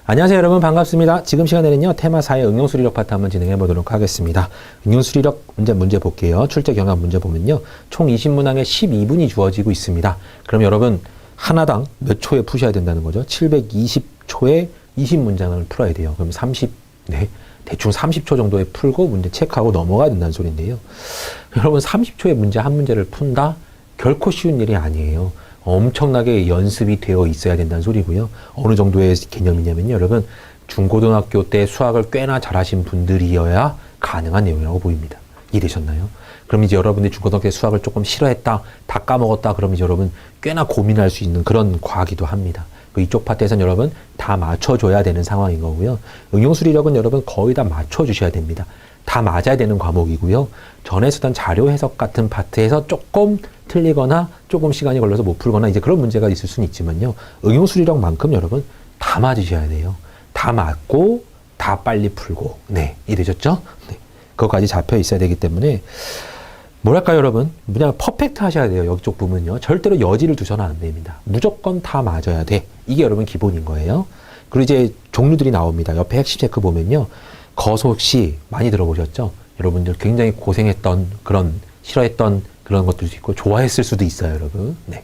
안녕하세요 여러분, 반갑습니다. 지금 시간에는요 테마4의 응용수리력 파트 한번 진행해 보도록 하겠습니다. 응용수리력 문제 볼게요. 출제 경향 문제 보면요 총 20문항에 12분이 주어지고 있습니다. 그럼 여러분 하나당 몇 초에 푸셔야 된다는 거죠? 720초에 20문장을 풀어야 돼요. 그럼 대충 30초 정도에 풀고 문제 체크하고 넘어가야 된다는 소리인데요. 여러분 30초에 문제 한 문제를 푼다? 결코 쉬운 일이 아니에요. 엄청나게 연습이 되어 있어야 된다는 소리고요. 어느 정도의 개념이냐면요. 여러분 중고등학교 때 수학을 꽤나 잘하신 분들이어야 가능한 내용이라고 보입니다. 이해되셨나요? 그럼 이제 여러분들이 중고등학교 때 수학을 조금 싫어했다, 다 까먹었다, 그럼 이제 여러분 꽤나 고민할 수 있는 그런 과기도 합니다. 이쪽 파트에서는 여러분 다 맞춰줘야 되는 상황인 거고요. 응용수리력은 여러분 거의 다 맞춰주셔야 됩니다. 다 맞아야 되는 과목이고요. 전에 쓰던 자료 해석 같은 파트에서 조금 틀리거나 조금 시간이 걸려서 못 풀거나 이제 그런 문제가 있을 수는 있지만요. 응용수리력만큼 여러분 다 맞으셔야 돼요. 다 맞고 다 빨리 풀고. 네, 이해되셨죠? 네. 그것까지 잡혀 있어야 되기 때문에 뭐랄까요 여러분, 그냥 퍼펙트 하셔야 돼요. 이쪽 부분은요. 절대로 여지를 두셔는 안 됩니다. 무조건 다 맞아야 돼. 이게 여러분 기본인 거예요. 그리고 이제 종류들이 나옵니다. 옆에 핵심 체크 보면요. 거속시 많이 들어보셨죠? 여러분들 굉장히 고생했던 그런 싫어했던 그런 것들도 있고 좋아했을 수도 있어요, 여러분. 네.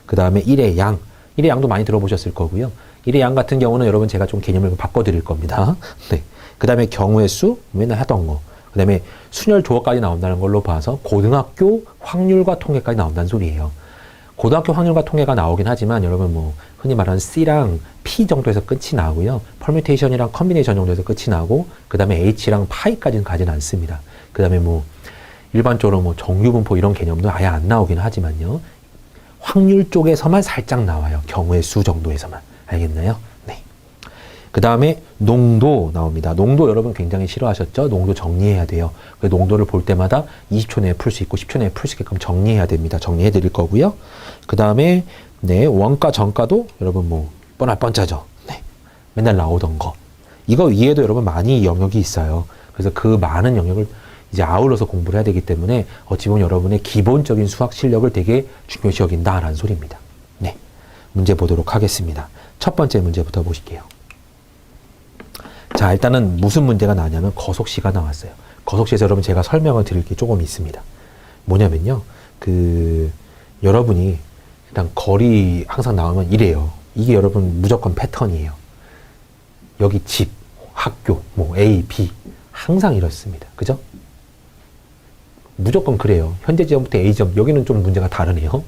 그 다음에 1의 양. 1의 양도 많이 들어보셨을 거고요. 1의 양 같은 경우는 여러분 제가 좀 개념을 바꿔드릴 겁니다. 네. 그 다음에 경우의 수, 맨날 하던 거. 그 다음에 순열 조어까지 나온다는 걸로 봐서 고등학교 확률과 통계까지 나온다는 소리예요. 고등학교 확률과 통계가 나오긴 하지만 여러분 뭐 흔히 말하는 C랑 P 정도에서 끝이 나고요. 퍼뮤테이션이랑 컨비네이션 정도에서 끝이 나고 그 다음에 H랑 파이까지는 가진 않습니다. 그 다음에 뭐 일반적으로 뭐 정규분포 이런 개념도 아예 안 나오긴 하지만요. 확률 쪽에서만 살짝 나와요. 경우의 수 정도에서만. 알겠나요? 네. 그 다음에 농도 나옵니다. 농도 여러분 굉장히 싫어하셨죠? 농도 정리해야 돼요. 농도를 볼 때마다 20초 내에 풀 수 있고 10초 내에 풀 수 있게끔 정리해야 됩니다. 정리해 드릴 거고요. 그 다음에 네, 원가 정가도 여러분 뭐 뻔할 뻔짜죠. 네. 맨날 나오던 거. 이거 위에도 여러분 많이 영역이 있어요. 그래서 그 많은 영역을 이제 아울러서 공부를 해야 되기 때문에 어찌 보면 여러분의 기본적인 수학 실력을 되게 중요시 여긴다라는 소리입니다. 네. 문제 보도록 하겠습니다. 첫 번째 문제부터 보실게요. 자, 일단은 무슨 문제가 나냐면 거속시가 나왔어요. 거속시에서 여러분 제가 설명을 드릴 게 조금 있습니다. 뭐냐면요. 여러분이 일단 거리 항상 나오면 이래요. 이게 여러분 무조건 패턴이에요. 여기 집, 학교, 뭐 A, B 항상 이렇습니다. 그죠? 무조건 그래요. 현재 지점부터 A 지점, 여기는 좀 문제가 다르네요.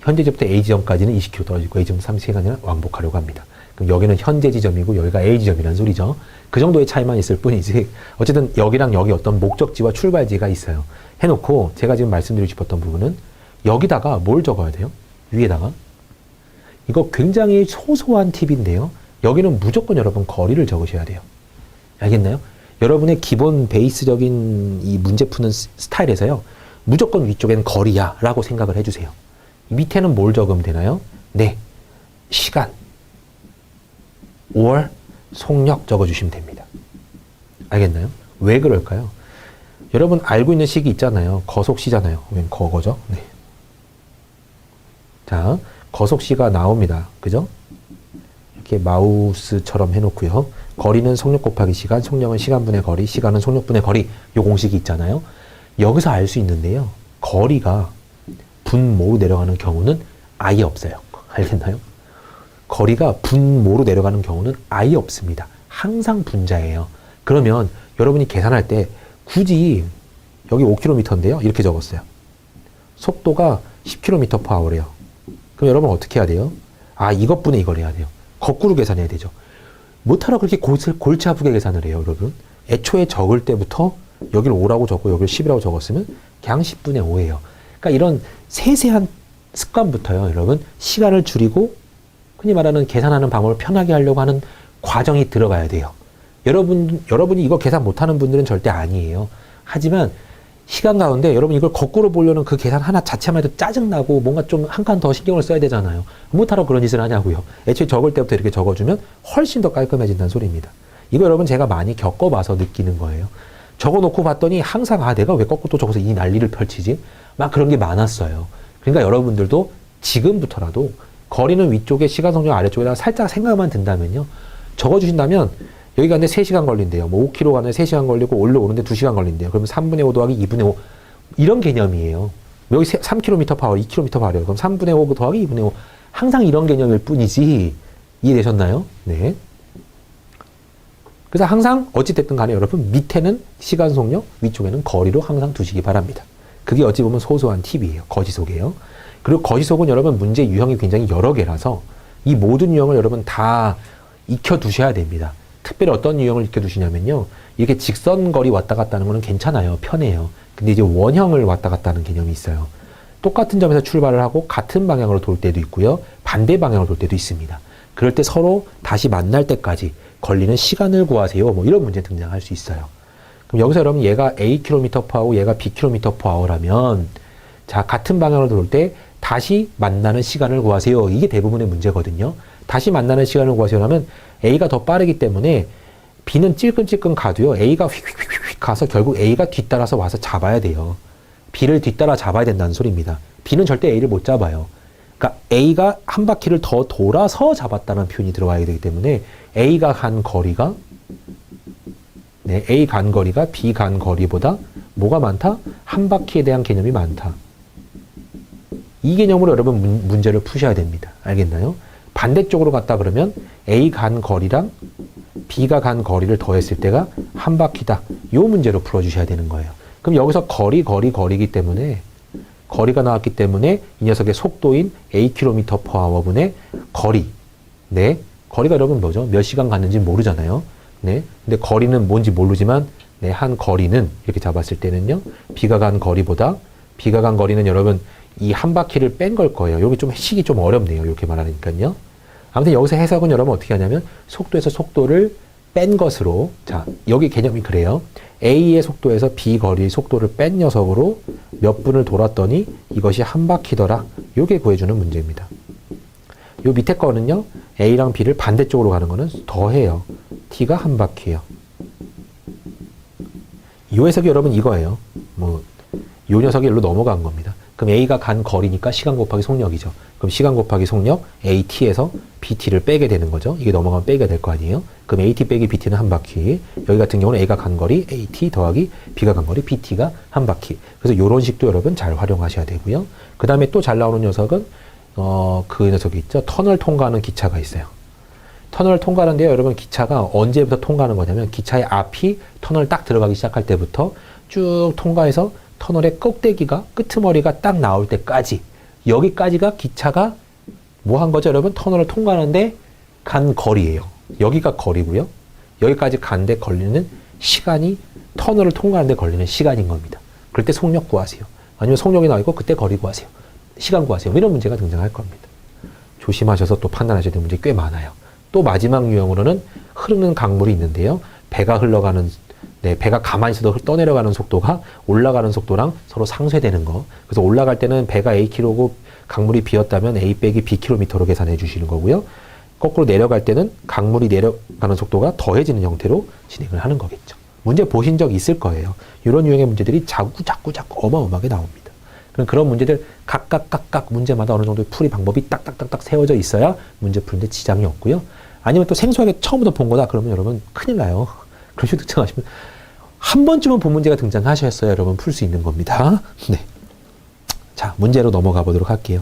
현재 지점부터 A 지점까지는 20km 떨어지고 A 지점 30시간이나 왕복하려고 합니다. 그럼 여기는 현재 지점이고 여기가 A 지점이라는 소리죠. 그 정도의 차이만 있을 뿐이지 어쨌든 여기랑 여기 어떤 목적지와 출발지가 있어요. 해놓고 제가 지금 말씀드리고 싶었던 부분은 여기다가 뭘 적어야 돼요? 위에다가 이거 굉장히 소소한 팁인데요. 여기는 무조건 여러분 거리를 적으셔야 돼요. 알겠나요? 여러분의 기본 베이스적인 이 문제 푸는 스타일에서요. 무조건 위쪽에는 거리야 라고 생각을 해주세요. 밑에는 뭘 적으면 되나요? 네, 시간, 월, 속력 적어주시면 됩니다. 알겠나요? 왜 그럴까요? 여러분 알고 있는 식이 있잖아요. 거속시잖아요. 웬 거거죠? 네. 자, 거속시가 나옵니다. 그죠? 이렇게 마우스처럼 해놓고요. 거리는 속력 곱하기 시간, 속력은 시간분의 거리, 시간은 속력분의 거리. 요 공식이 있잖아요. 여기서 알 수 있는데요. 거리가 분모로 내려가는 경우는 아예 없어요. 알겠나요? 거리가 분모로 내려가는 경우는 아예 없습니다. 항상 분자예요. 그러면 여러분이 계산할 때 굳이 여기 5km인데요. 이렇게 적었어요. 속도가 10km/h래요. 그럼 여러분 어떻게 해야 돼요? 아, 이것분의 이걸 해야 돼요. 거꾸로 계산해야 되죠. 못하러 그렇게 골치 아프게 계산을 해요, 여러분. 애초에 적을 때부터 여기를 5라고 적고 여기를 10이라고 적었으면 그냥 10분의 5예요. 그러니까 이런 세세한 습관부터요, 여러분. 시간을 줄이고 흔히 말하는 계산하는 방법을 편하게 하려고 하는 과정이 들어가야 돼요. 여러분이 이거 계산 못하는 분들은 절대 아니에요. 하지만 시간 가운데 여러분 이걸 거꾸로 보려는 그 계산 하나 자체만 해도 짜증나고 뭔가 좀 한 칸 더 신경을 써야 되잖아요. 못하러 그런 짓을 하냐고요. 애초에 적을 때부터 이렇게 적어주면 훨씬 더 깔끔해진다는 소리입니다. 이거 여러분 제가 많이 겪어봐서 느끼는 거예요. 적어놓고 봤더니 항상 내가 왜 거꾸로 또 적어서 이 난리를 펼치지? 막 그런 게 많았어요. 그러니까 여러분들도 지금부터라도 거리는 위쪽에 시간 속력 아래쪽에다가 살짝 생각만 든다면요. 적어주신다면 여기 가는데 3시간 걸린대요. 뭐 5km 가는데 3시간 걸리고 올라오는데 2시간 걸린대요. 그러면 3분의 5 더하기 2분의 5 이런 개념이에요. 여기 3km 파워, 2km 파워래요. 그럼 3분의 5 더하기 2분의 5 항상 이런 개념일 뿐이지 이해되셨나요? 네. 그래서 항상 어찌됐든 간에 여러분 밑에는 시간 속력, 위쪽에는 거리로 항상 두시기 바랍니다. 그게 어찌 보면 소소한 팁이에요. 거시속이에요. 그리고 거시속은 여러분 문제 유형이 굉장히 여러 개라서 이 모든 유형을 여러분 다 익혀두셔야 됩니다. 특별히 어떤 유형을 익혀두시냐면요. 이렇게 직선 거리 왔다 갔다 하는 거는 괜찮아요. 편해요. 근데 이제 원형을 왔다 갔다 하는 개념이 있어요. 똑같은 점에서 출발을 하고 같은 방향으로 돌 때도 있고요. 반대 방향으로 돌 때도 있습니다. 그럴 때 서로 다시 만날 때까지 걸리는 시간을 구하세요. 뭐 이런 문제 등장할 수 있어요. 그럼 여기서 여러분 얘가 A km/h고 얘가 B km/h라면 자 같은 방향으로 돌 때 다시 만나는 시간을 구하세요. 이게 대부분의 문제거든요. 다시 만나는 시간을 구하세요 하면 A가 더 빠르기 때문에 B는 찔끔찔끔 가도요. A가 휙휙휙 가서 결국 A가 뒤따라서 와서 잡아야 돼요. B를 뒤따라 잡아야 된다는 소리입니다. B는 절대 A를 못 잡아요. 그러니까 A가 한 바퀴를 더 돌아서 잡았다는 표현이 들어와야 되기 때문에 A가 간 거리가 네, A 간 거리가 B 간 거리보다 뭐가 많다? 한 바퀴에 대한 개념이 많다. 이 개념으로 여러분 문제를 푸셔야 됩니다. 알겠나요? 반대쪽으로 갔다 그러면 A 간 거리랑 B가 간 거리를 더했을 때가 한 바퀴다. 이 문제로 풀어주셔야 되는 거예요. 그럼 여기서 거리이기 때문에 거리가 나왔기 때문에 이 녀석의 속도인 A km/h분의 거리. 네. 거리가 여러분 뭐죠? 몇 시간 갔는지 모르잖아요. 네. 근데 거리는 뭔지 모르지만 네, 한 거리는 이렇게 잡았을 때는요. B가 간 거리는 여러분 이 한 바퀴를 뺀 걸 거예요. 여기 좀 식이 좀 어렵네요. 이렇게 말하니까요. 아무튼 여기서 해석은 여러분 어떻게 하냐면 속도에서 속도를 뺀 것으로 자 여기 개념이 그래요. A의 속도에서 B 거리의 속도를 뺀 녀석으로 몇 분을 돌았더니 이것이 한 바퀴더라. 요게 구해주는 문제입니다. 요 밑에 거는요. A랑 B를 반대쪽으로 가는 거는 더해요. T가 한 바퀴예요. 요 해석이 여러분 이거예요. 뭐 요 녀석이 일로 넘어간 겁니다. 그럼 A가 간 거리니까 시간 곱하기 속력이죠. 그럼 시간 곱하기 속력 AT에서 BT를 빼게 되는 거죠. 이게 넘어가면 빼게 될 거 아니에요. 그럼 AT 빼기 BT는 한 바퀴. 여기 같은 경우는 A가 간 거리 AT 더하기 B가 간 거리 BT가 한 바퀴. 그래서 요런 식도 여러분 잘 활용하셔야 되고요. 그 다음에 또 잘 나오는 녀석은 그 녀석이 있죠. 터널 통과하는 기차가 있어요. 터널을 통과하는데요. 여러분 기차가 언제부터 통과하는 거냐면 기차의 앞이 터널 딱 들어가기 시작할 때부터 쭉 통과해서 터널의 꼭대기가 끄트머리가 딱 나올 때까지 여기까지가 기차가 뭐 한 거죠 여러분? 터널을 통과하는데 간 거리예요. 여기가 거리고요. 여기까지 간데 걸리는 시간이 터널을 통과하는데 걸리는 시간인 겁니다. 그럴 때 속력 구하세요. 아니면 속력이 나오고 그때 거리 구하세요. 시간 구하세요. 이런 문제가 등장할 겁니다. 조심하셔서 또 판단하셔야 될 문제 꽤 많아요. 또 마지막 유형으로는 흐르는 강물이 있는데요. 배가 흘러가는 네, 배가 가만히 있어도 떠내려가는 속도가 올라가는 속도랑 서로 상쇄되는 거. 그래서 올라갈 때는 배가 Akm고 강물이 B였다면 A 빼기 Bkm로 계산해 주시는 거고요. 거꾸로 내려갈 때는 강물이 내려가는 속도가 더해지는 형태로 진행을 하는 거겠죠. 문제 보신 적 있을 거예요. 이런 유형의 문제들이 자꾸 어마어마하게 나옵니다. 그런 문제들 각각 문제마다 어느 정도의 풀이 방법이 딱딱딱딱 세워져 있어야 문제 푸는데 지장이 없고요. 아니면 또 생소하게 처음부터 본 거다 그러면 여러분 큰일 나요. 그런 식으로 등장하시면 한 번쯤은 본 문제가 등장하셨어야 여러분 풀 수 있는 겁니다. 네. 자, 문제로 넘어가 보도록 할게요.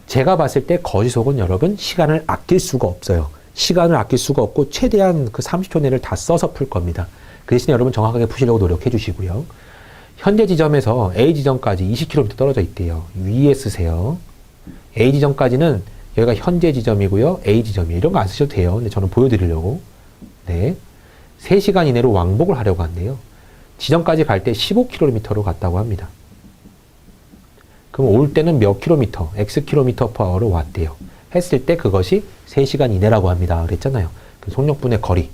제가 봤을 때 거시속은 여러분 시간을 아낄 수가 없어요. 시간을 아낄 수가 없고 최대한 그 30초 내를 다 써서 풀 겁니다. 그 대신에 여러분 정확하게 푸시려고 노력해 주시고요. 현재 지점에서 A 지점까지 20km 떨어져 있대요. 위에 쓰세요. A 지점까지는 여기가 현재 지점이고요. A 지점이에요. 이런 거 안 쓰셔도 돼요. 근데 저는 보여드리려고. 네. 3시간 이내로 왕복을 하려고 한대요. 지점까지 갈 때 15km로 갔다고 합니다. 그럼 올 때는 몇 킬로미터, X km/h로 왔대요. 했을 때 그것이 3시간 이내라고 합니다. 그랬잖아요. 그 속력분의 거리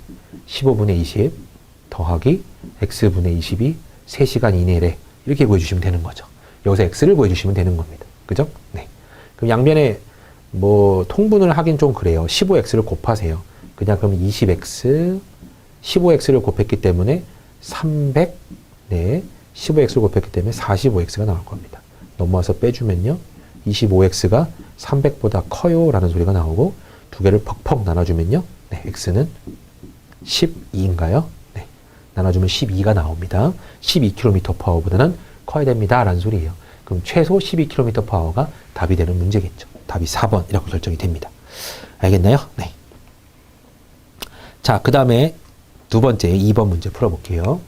15분의 20 더하기 X분의 22 3시간 이내래. 이렇게 구해주시면 되는 거죠. 여기서 X를 구해주시면 되는 겁니다. 그죠? 네. 그럼 양변에 뭐 통분을 하긴 좀 그래요. 15X를 곱하세요. 그냥 그럼 20X 15X를 곱했기 때문에 300 네, 15X를 곱했기 때문에 45X가 나올 겁니다. 넘어와서 빼주면요. 25X가 300보다 커요 라는 소리가 나오고 두 개를 퍽퍽 나눠주면요. 네, x는 12인가요? 네, 나눠주면 12가 나옵니다. 12km/h보다는 커야 됩니다. 라는 소리예요. 그럼 최소 12km/h가 답이 되는 문제겠죠. 답이 4번이라고 결정이 됩니다. 알겠나요? 네. 자, 그 다음에 두 번째 2번 문제 풀어볼게요.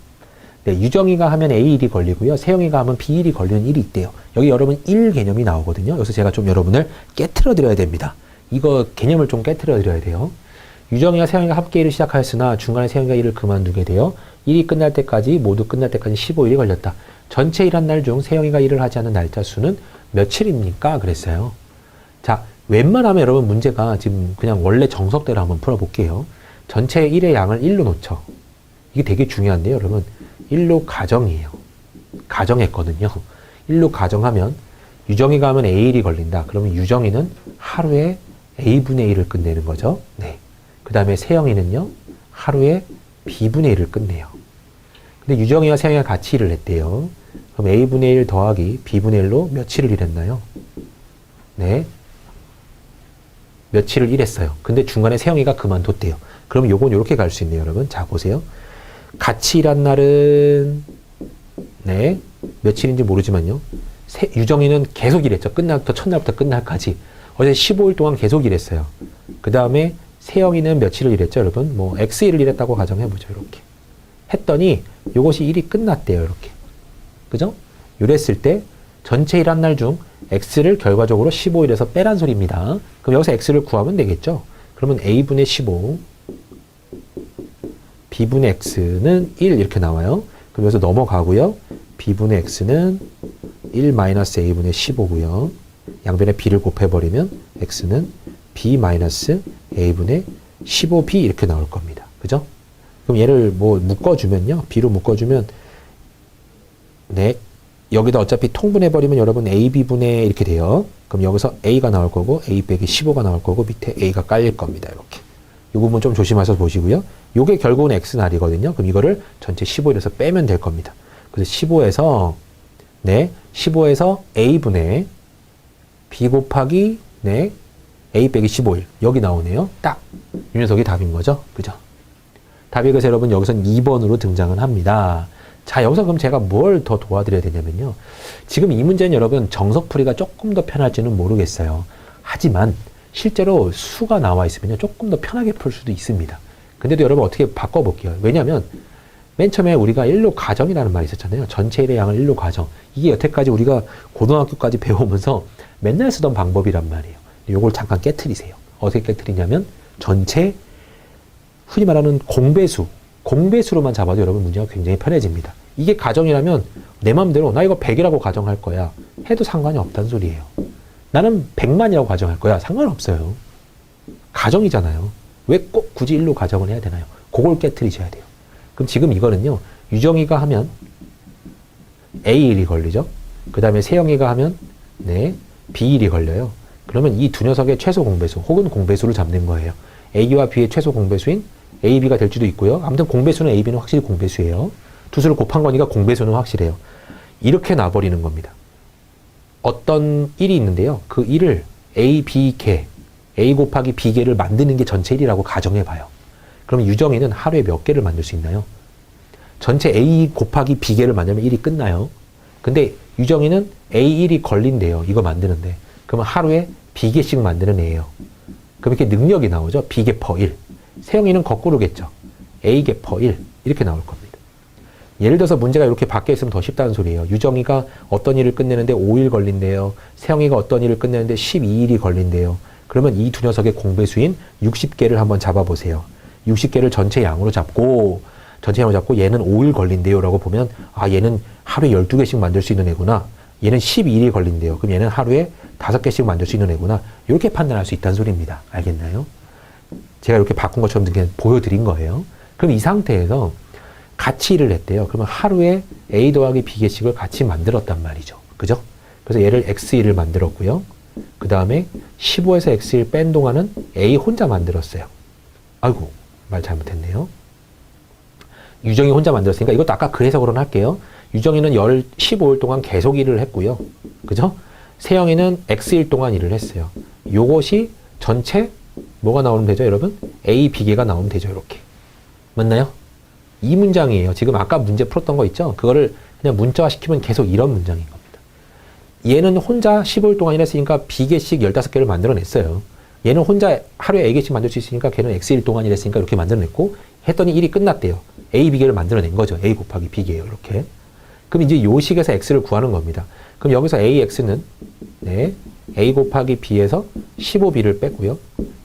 네, 유정이가 하면 A1이 걸리고요. 세영이가 하면 B1이 걸리는 일이 있대요. 여기 여러분 1 개념이 나오거든요. 여기서 제가 좀 여러분을 깨트려 드려야 됩니다. 이거 개념을 좀 깨트려 드려야 돼요. 유정이와 세영이가 합계 일을 시작하였으나 중간에 세영이가 일을 그만두게 되어 일이 끝날 때까지 모두 끝날 때까지 15일이 걸렸다. 전체 일한 날 중 세영이가 일을 하지 않은 날짜 수는 며칠입니까? 그랬어요. 자, 웬만하면 여러분 문제가 지금 그냥 원래 정석대로 한번 풀어볼게요. 전체 일의 양을 1로 놓죠. 이게 되게 중요한데요, 여러분. 1로 가정이에요. 가정했거든요. 1로 가정하면 유정이가 하면 A1이 걸린다. 그러면 유정이는 하루에 A분의 1을 끝내는 거죠. 네. 그 다음에 세영이는요, 하루에 B분의 1을 끝내요. 근데 유정이와 세영이가 같이 일을 했대요. 그럼 A분의 1 더하기 B분의 1로 며칠을 일했나요? 네. 며칠을 일했어요. 근데 중간에 세영이가 그만뒀대요. 그럼 요건 이렇게 갈 수 있네요, 여러분. 자, 보세요. 같이 일한 날은, 네, 며칠인지 모르지만요. 유정이는 계속 일했죠. 끝날부터, 첫날부터 끝날까지. 어제 15일 동안 계속 일했어요. 그 다음에 세영이는 며칠을 일했죠, 여러분? 뭐, X일을 일했다고 가정해보죠, 이렇게. 했더니, 요것이 일이 끝났대요, 이렇게. 그죠? 이랬을 때, 전체 일한 날 중 X를 결과적으로 15일에서 빼란 소리입니다. 그럼 여기서 X를 구하면 되겠죠? 그러면 A분의 15, B분의 X는 1 이렇게 나와요. 그럼 여기서 넘어가고요. B분의 X는 1 마이너스 A분의 15고요. 양변에 B를 곱해버리면 X는 B 마이너스 A분의 15B 이렇게 나올 겁니다. 그죠? 그럼 얘를 뭐 묶어주면요. B로 묶어주면 네, 여기다 어차피 통분해버리면 여러분 AB분의 이렇게 돼요. 그럼 여기서 A가 나올 거고 A 빼기 15가 나올 거고 밑에 A가 깔릴 겁니다. 이렇게. 이 부분 좀 조심해서 보시고요. 요게 결국은 X날이거든요. 그럼 이거를 전체 15에서 빼면 될 겁니다. 그래서 15에서 네, 15에서 A분의 B 곱하기 네, A 빼기 15일 여기 나오네요. 딱 이 녀석이 답인 거죠. 그죠? 답이 그래서 여러분 여기선 2번으로 등장을 합니다. 자, 여기서 그럼 제가 뭘 더 도와드려야 되냐면요. 지금 이 문제는 여러분 정석풀이가 조금 더 편할지는 모르겠어요. 하지만 실제로 수가 나와 있으면요. 조금 더 편하게 풀 수도 있습니다. 근데도 여러분 어떻게 바꿔볼게요. 왜냐면 맨 처음에 우리가 1로 가정이라는 말이 있었잖아요. 전체 일의 양을 1로 가정. 이게 여태까지 우리가 고등학교까지 배우면서 맨날 쓰던 방법이란 말이에요. 요걸 잠깐 깨트리세요. 어떻게 깨트리냐면 전체 흔히 말하는 공배수로만 잡아도 여러분 문제가 굉장히 편해집니다. 이게 가정이라면 내 맘대로 나 이거 100이라고 가정할 거야 해도 상관이 없다는 소리예요. 나는 100만이라고 가정할 거야. 상관없어요. 가정이잖아요. 왜 꼭 굳이 1로 가정을 해야 되나요? 그걸 깨트리셔야 돼요. 그럼 지금 이거는요. 유정이가 하면 A1이 걸리죠. 그 다음에 세영이가 하면 네, B1이 걸려요. 그러면 이 두 녀석의 최소 공배수 혹은 공배수를 잡는 거예요. A와 B의 최소 공배수인 AB가 될 수도 있고요. 아무튼 공배수는 AB는 확실히 공배수예요. 두 수를 곱한 거니까 공배수는 확실해요. 이렇게 놔버리는 겁니다. 어떤 1이 있는데요. 그 1을 A, B 개, A 곱하기 B 개를 만드는 게 전체 1이라고 가정해봐요. 그럼 유정이는 하루에 몇 개를 만들 수 있나요? 전체 A 곱하기 B 개를 만들면 1이 끝나요. 근데 유정이는 A1이 걸린대요. 이거 만드는데. 그러면 하루에 B 개씩 만드는 애예요. 그럼 이렇게 능력이 나오죠. B 개 퍼 1. 세영이는 거꾸로겠죠. A 개 퍼 1. 이렇게 나올 겁니다. 예를 들어서 문제가 이렇게 바뀌어 있으면 더 쉽다는 소리예요. 유정이가 어떤 일을 끝내는데 5일 걸린대요. 세영이가 어떤 일을 끝내는데 12일이 걸린대요. 그러면 이 두 녀석의 공배수인 60개를 한번 잡아보세요. 60개를 전체 양으로 잡고 얘는 5일 걸린대요 라고 보면 아, 얘는 하루에 12개씩 만들 수 있는 애구나. 얘는 12일이 걸린대요. 그럼 얘는 하루에 5개씩 만들 수 있는 애구나. 이렇게 판단할 수 있다는 소리입니다. 알겠나요? 제가 이렇게 바꾼 것처럼 그냥 보여드린 거예요. 그럼 이 상태에서 같이 일을 했대요. 그러면 하루에 A 더하기 B 개씩을 같이 만들었단 말이죠. 그죠? 그래서 얘를 X1을 만들었고요. 그 다음에 15에서 X1 뺀 동안은 A 혼자 만들었어요. 아이고, 말 잘못했네요. 유정이 혼자 만들었으니까 이것도 아까 그 해석으로는 할게요. 유정이는 15일 동안 계속 일을 했고요. 그죠? 세영이는 X일 동안 일을 했어요. 요것이 전체 뭐가 나오면 되죠, 여러분? A, B개가 나오면 되죠, 이렇게. 맞나요? 이 문장이에요. 지금 아까 문제 풀었던 거 있죠? 그거를 그냥 문자화 시키면 계속 이런 문장인 겁니다. 얘는 혼자 15일 동안 일했으니까 B개씩 15개를 만들어냈어요. 얘는 혼자 하루에 A개씩 만들 수 있으니까 걔는 X일 동안 일했으니까 이렇게 만들어냈고 했더니 일이 끝났대요. A, B개를 만들어낸 거죠. A 곱하기 B개예요. 이렇게. 그럼 이제 요 식에서 X를 구하는 겁니다. 그럼 여기서 AX는 네, A 곱하기 B에서 15B를 빼고요.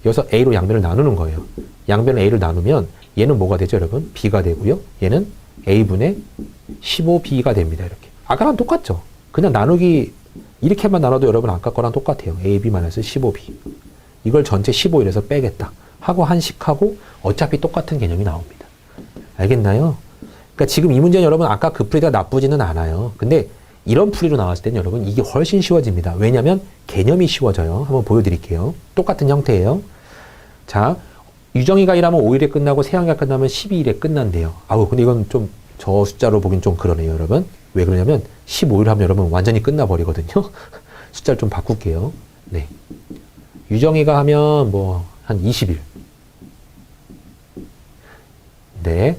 여기서 A로 양변을 나누는 거예요. 양변을 A를 나누면 얘는 뭐가 되죠, 여러분? B가 되고요. 얘는 A분의 15B가 됩니다. 이렇게. 아까랑 똑같죠? 그냥 나누기 이렇게만 나눠도 여러분 아까 거랑 똑같아요. AB-15B. 이걸 전체 15일에서 빼겠다. 하고 한식하고 어차피 똑같은 개념이 나옵니다. 알겠나요? 그러니까 지금 이 문제는 여러분 아까 그 풀이가 나쁘지는 않아요. 근데 이런 풀이로 나왔을 때는 여러분 이게 훨씬 쉬워집니다. 왜냐하면 개념이 쉬워져요. 한번 보여드릴게요. 똑같은 형태예요. 자, 유정이가 일하면 5일에 끝나고 세영이가 끝나면 12일에 끝난대요. 아우, 근데 이건 좀 저 숫자로 보긴 좀 그러네요, 여러분. 왜 그러냐면 15일 하면 여러분 완전히 끝나버리거든요. 숫자를 좀 바꿀게요. 네. 유정이가 하면 뭐 한 20일. 네.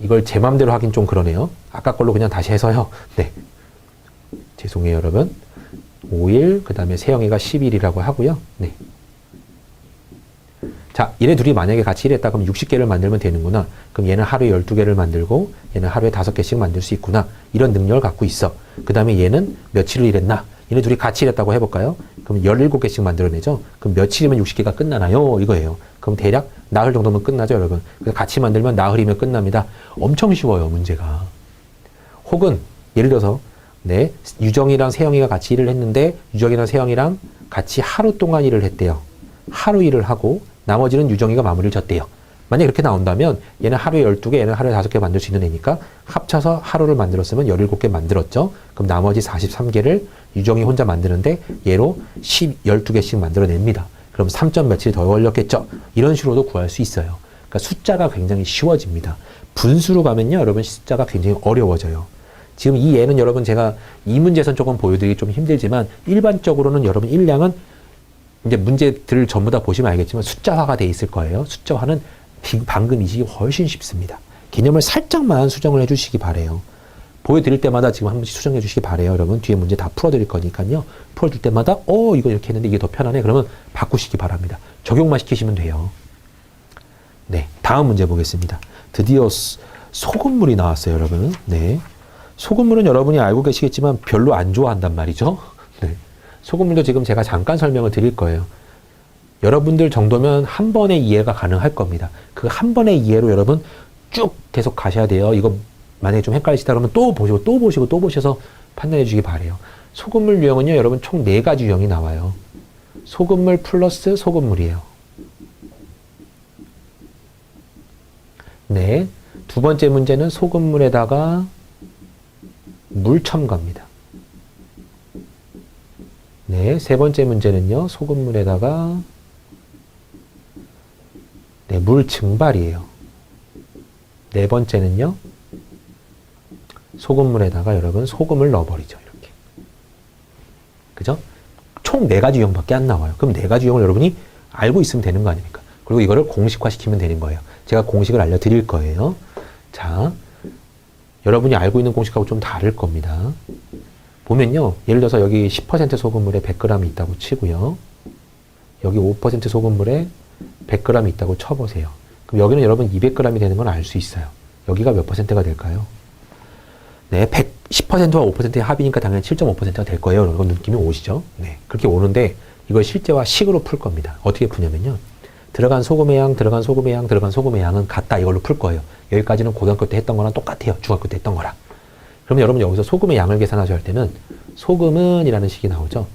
이걸 제 맘대로 하긴 좀 그러네요. 아까 걸로 그냥 다시 해서요. 네. 죄송해요, 여러분. 5일, 그 다음에 세영이가 10일이라고 하고요. 네. 자, 얘네 둘이 만약에 같이 일했다 그러면 60개를 만들면 되는구나. 그럼 얘는 하루에 12개를 만들고 얘는 하루에 5개씩 만들 수 있구나. 이런 능력을 갖고 있어. 그 다음에 얘는 며칠을 일했나? 얘네 둘이 같이 일했다고 해볼까요? 그럼 17개씩 만들어내죠? 그럼 며칠이면 60개가 끝나나요? 이거예요. 그럼 대략 나흘 정도면 끝나죠, 여러분? 그래서 같이 만들면 나흘이면 끝납니다. 엄청 쉬워요, 문제가. 혹은 예를 들어서 네, 유정이랑 세영이가 같이 일을 했는데 유정이랑 세영이랑 같이 하루 동안 일을 했대요. 하루 일을 하고 나머지는 유정이가 마무리를 졌대요. 만약에 이렇게 나온다면 얘는 하루에 12개, 얘는 하루에 5개 만들 수 있는 애니까 합쳐서 하루를 만들었으면 17개 만들었죠. 그럼 나머지 43개를 유정이 혼자 만드는데 얘로 12개씩 만들어냅니다. 그럼 3점 며칠이 더 걸렸겠죠. 이런 식으로도 구할 수 있어요. 그러니까 숫자가 굉장히 쉬워집니다. 분수로 가면요, 여러분 숫자가 굉장히 어려워져요. 지금 이 예는 여러분 제가 이 문제에서는 조금 보여드리기 좀 힘들지만 일반적으로는 여러분 일량은 이제 문제들을 전부 다 보시면 알겠지만 숫자화가 돼 있을 거예요. 숫자화는 방금 이 식이 훨씬 쉽습니다. 개념을 살짝만 수정을 해주시기 바래요. 보여드릴 때마다 지금 한 번씩 수정해 주시기 바래요. 여러분 뒤에 문제 다 풀어드릴 거니까요. 풀어줄 때마다 이거 이렇게 했는데 이게 더 편하네. 그러면 바꾸시기 바랍니다. 적용만 시키시면 돼요. 네, 다음 문제 보겠습니다. 드디어 소금물이 나왔어요, 여러분. 네, 소금물은 여러분이 알고 계시겠지만 별로 안 좋아한단 말이죠. 네. 소금물도 지금 제가 잠깐 설명을 드릴 거예요. 여러분들 정도면 한 번의 이해가 가능할 겁니다. 그 한 번의 이해로 여러분 쭉 계속 가셔야 돼요. 이거 만약에 좀 헷갈리시다 그러면 또 보시고 또 보시고 또 보셔서 판단해 주시기 바래요. 소금물 유형은요, 여러분 총 4가지 유형이 나와요. 소금물 플러스 소금물이에요. 네. 두 번째 문제는 소금물에다가 물 첨가입니다. 네. 세 번째 문제는요, 소금물에다가 네, 물 증발이에요. 네 번째는요, 소금물에다가 여러분 소금을 넣어버리죠. 이렇게. 그죠? 총 4가지 유형밖에 안 나와요. 그럼 4가지 유형을 여러분이 알고 있으면 되는 거 아닙니까? 그리고 이거를 공식화 시키면 되는 거예요. 제가 공식을 알려드릴 거예요. 자, 여러분이 알고 있는 공식하고 좀 다를 겁니다. 보면요, 예를 들어서 여기 10% 소금물에 100g이 있다고 치고요. 여기 5% 소금물에 100g이 있다고 쳐보세요. 그럼 여기는 여러분 200g이 되는 건 알 수 있어요. 여기가 몇 %가 될까요? 네, 10%와 5%의 합이니까 당연히 7.5%가 될 거예요. 이런 느낌이 오시죠? 네, 그렇게 오는데 이걸 실제와 식으로 풀 겁니다. 어떻게 푸냐면요, 들어간 소금의 양, 들어간 소금의 양, 들어간 소금의 양은 같다. 이걸로 풀 거예요. 여기까지는 고등학교 때 했던 거랑 똑같아요. 중학교 때 했던 거랑. 그러면 여러분 여기서 소금의 양을 계산하셔야 할 때는 소금은 이라는 식이 나오죠.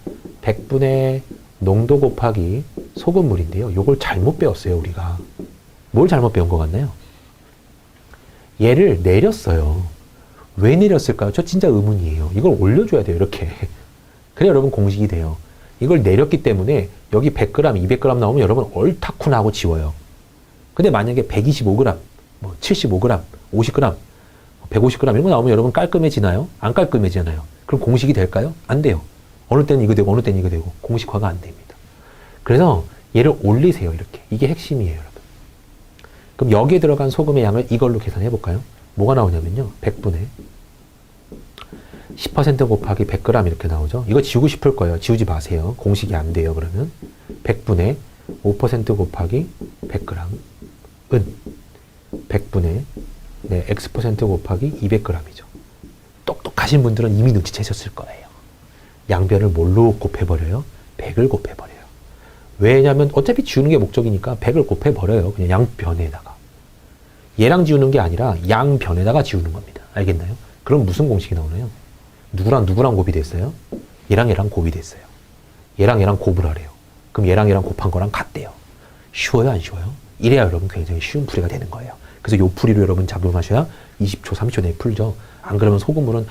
100분의 농도 곱하기 소금물인데요. 요걸 잘못 배웠어요, 우리가. 뭘 잘못 배운 것 같나요? 얘를 내렸어요. 왜 내렸을까요? 저 진짜 의문이에요. 이걸 올려줘야 돼요, 이렇게. 그래 여러분 공식이 돼요. 이걸 내렸기 때문에 여기 100g, 200g 나오면 여러분 얼타쿠나 하고 지워요. 근데 만약에 125g, 뭐 75g, 50g, 150g 이런 거 나오면 여러분 깔끔해지나요? 안 깔끔해지나요? 그럼 공식이 될까요? 안 돼요. 어느 때는 이거 되고 어느 때는 이거 되고 공식화가 안 됩니다. 그래서 얘를 올리세요. 이렇게. 이게 핵심이에요, 여러분. 그럼 여기에 들어간 소금의 양을 이걸로 계산해 볼까요? 뭐가 나오냐면요. 100분의 10% 곱하기 100g 이렇게 나오죠. 이거 지우고 싶을 거예요. 지우지 마세요. 공식이 안 돼요. 그러면 100분의 5% 곱하기 100g은 100분의 X% 곱하기 200g이죠. 똑똑하신 분들은 이미 눈치채셨을 거예요. 양변을 뭘로 곱해버려요? 100을 곱해버려요. 왜냐면 어차피 지우는 게 목적이니까 100을 곱해버려요. 그냥 양변에다가. 얘랑 지우는 게 아니라 양변에다가 지우는 겁니다. 알겠나요? 그럼 무슨 공식이 나오나요? 누구랑 누구랑 곱이 됐어요? 얘랑 얘랑 곱이 됐어요. 얘랑 얘랑 곱을 하래요. 그럼 얘랑 얘랑 곱한 거랑 같대요. 쉬워요, 안 쉬워요? 이래야 여러분 굉장히 쉬운 풀이가 되는 거예요. 그래서 요 풀이로 여러분 작용하셔야 20초, 30초 내에 풀죠. 안 그러면 소금물은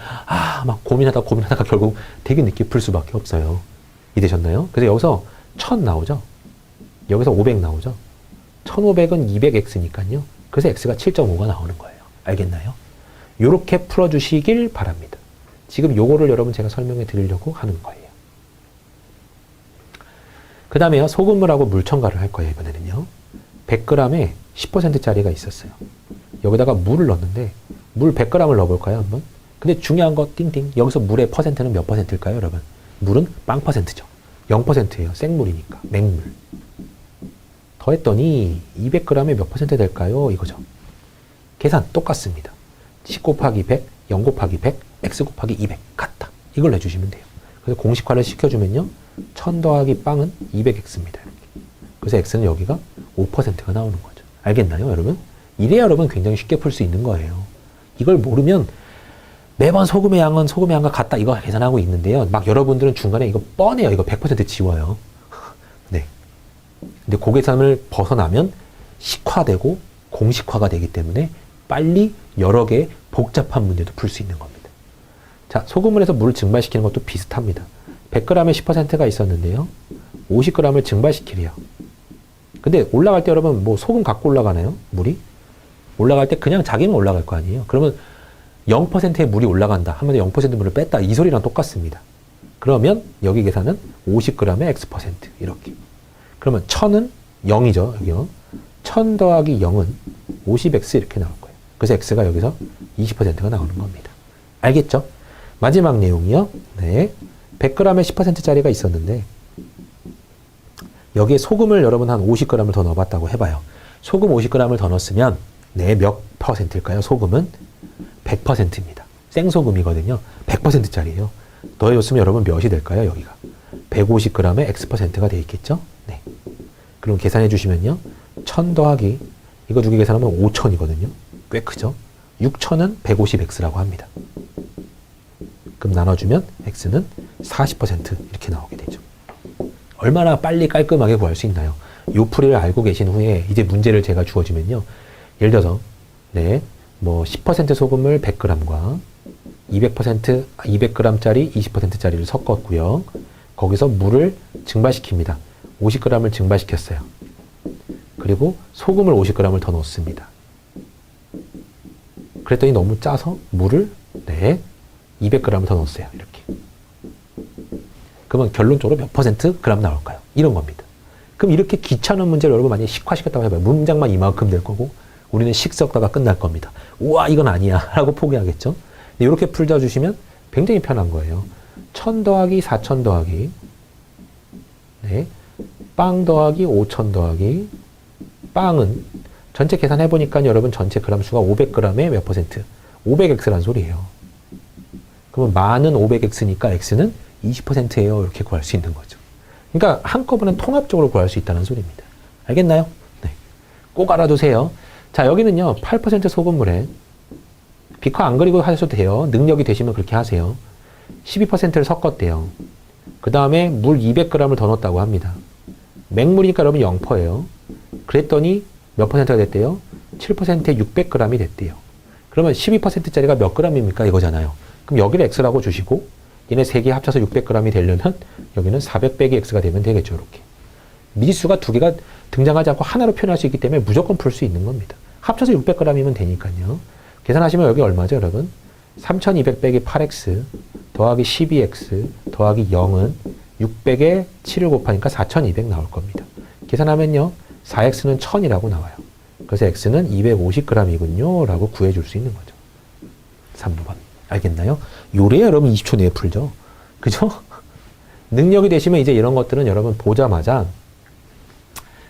막 고민하다가 결국 되게 늦게 풀 수밖에 없어요. 이해되셨나요? 그래서 여기서 1000 나오죠. 여기서 500 나오죠. 1500은 200x니까요. 그래서 x가 7.5가 나오는 거예요. 알겠나요? 요렇게 풀어주시길 바랍니다. 지금 요거를 여러분 제가 설명해 드리려고 하는 거예요. 그 다음에요. 소금물하고 물 첨가를 할 거예요. 이번에는요. 100g에 10%짜리가 있었어요. 여기다가 물을 넣었는데 물 100g을 넣어볼까요? 한번. 근데 중요한 거 띵띵. 여기서 물의 퍼센트는 몇 퍼센트일까요? 여러분. 물은 빵 퍼센트죠. 0%예요. 생물이니까. 맹물. 더했더니 200g에 몇 퍼센트 될까요? 이거죠. 계산 똑같습니다. 10 곱하기 100, 0 곱하기 100, x 곱하기 200 같다. 이걸 내주시면 돼요. 그래서 공식화를 시켜주면요. 1000 더하기 빵은 200x입니다. 그래서 x는 여기가 5%가 나오는 거죠. 알겠나요, 여러분? 이래야 여러분 굉장히 쉽게 풀 수 있는 거예요. 이걸 모르면 매번 소금의 양과 같다. 이거 계산하고 있는데요. 막 여러분들은 중간에 이거 뻔해요. 이거 100% 지워요. 네. 근데 그 계산을 벗어나면 식화되고 공식화가 되기 때문에 빨리 여러 개의 복잡한 문제도 풀 수 있는 겁니다. 자, 소금물에서 물을 증발시키는 것도 비슷합니다. 100g에 10%가 있었는데요. 50g을 증발시키래요. 근데 올라갈 때 여러분 뭐 소금 갖고 올라가나요? 물이? 올라갈 때 그냥 자기는 올라갈 거 아니에요. 그러면 0%의 물이 올라간다 하면 0% 물을 뺐다. 이 소리랑 똑같습니다. 그러면 여기 계산은 50g에 X% 이렇게. 그러면 1000은 0이죠. 여기요. 1000 더하기 0은 50X 이렇게 나올 거예요. 그래서 X가 여기서 20%가 나오는 겁니다. 알겠죠? 마지막 내용이요. 네. 100g에 10%짜리가 있었는데 여기에 소금을 여러분 한 50g을 더 넣어봤다고 해봐요. 소금 50g을 더 넣었으면 몇 퍼센트일까요? 소금은 100%입니다. 생소금이거든요. 100%짜리예요. 더해줬으면 여러분 몇이 될까요? 여기가 150g에 X%가 되어 있겠죠? 네. 그럼 계산해 주시면요. 1000 더하기 이거 두 개 계산하면 5000이거든요. 꽤 크죠? 6000은 150X라고 합니다. 그럼 나눠주면 X는 40% 이렇게 나오게 되죠. 얼마나 빨리 깔끔하게 구할 수 있나요? 이 풀이를 알고 계신 후에 이제 문제를 제가 주어지면요. 예를 들어서 10% 소금을 100g과 200g짜리 20%짜리를 섞었고요. 거기서 물을 증발시킵니다. 50g을 증발시켰어요. 그리고 소금을 50g을 더 넣습니다. 그랬더니 너무 짜서 물을 200g을 더 넣었어요. 이렇게. 그러면 결론적으로 몇 퍼센트 그램 나올까요? 이런 겁니다. 그럼 이렇게 귀찮은 문제를 여러분 만약에 식화시켰다고 해봐요. 문장만 이만큼 될 거고 우리는 식 섞다가 끝날 겁니다. 우와 이건 아니야 라고 포기하겠죠. 근데 이렇게 풀자 주시면 굉장히 편한 거예요. 1000 더하기 4000 더하기 빵 더하기 5000 더하기 빵은 전체 계산해보니까 여러분 전체 그램 수가 500g에 몇 퍼센트? 500x란 소리예요. 그러면 만은 500x니까 x는 20%예요. 이렇게 구할 수 있는 거죠. 그러니까 한꺼번에 통합적으로 구할 수 있다는 소리입니다. 알겠나요? 네. 꼭 알아두세요. 자, 여기는요. 8% 소금물에 비커 안 그리고 하셔도 돼요. 능력이 되시면 그렇게 하세요. 12%를 섞었대요. 그 다음에 물 200g을 더 넣었다고 합니다. 맹물이니까 여러분 0%예요. 그랬더니 몇 퍼센트가 됐대요? 7%에 600g이 됐대요. 그러면 12%짜리가 몇 g입니까? 이거잖아요. 그럼 여기를 x라고 주시고 얘네 세 개 합쳐서 600g이 되려면 여기는 400 빼기 x가 되면 되겠죠. 이렇게. 미지수가 두 개가 등장하지 않고 하나로 표현할 수 있기 때문에 무조건 풀 수 있는 겁니다. 합쳐서 600g이면 되니까요. 계산하시면 여기 얼마죠, 여러분? 3200 빼기 8x 더하기 12x 더하기 0은 600에 7을 곱하니까 4200 나올 겁니다. 계산하면요. 4x는 1000이라고 나와요. 그래서 x는 250g이군요. 라고 구해줄 수 있는 거죠. 3번. 알겠나요? 요래 여러분 20초 내에 풀죠. 그죠? 능력이 되시면 이제 이런 것들은 여러분 보자마자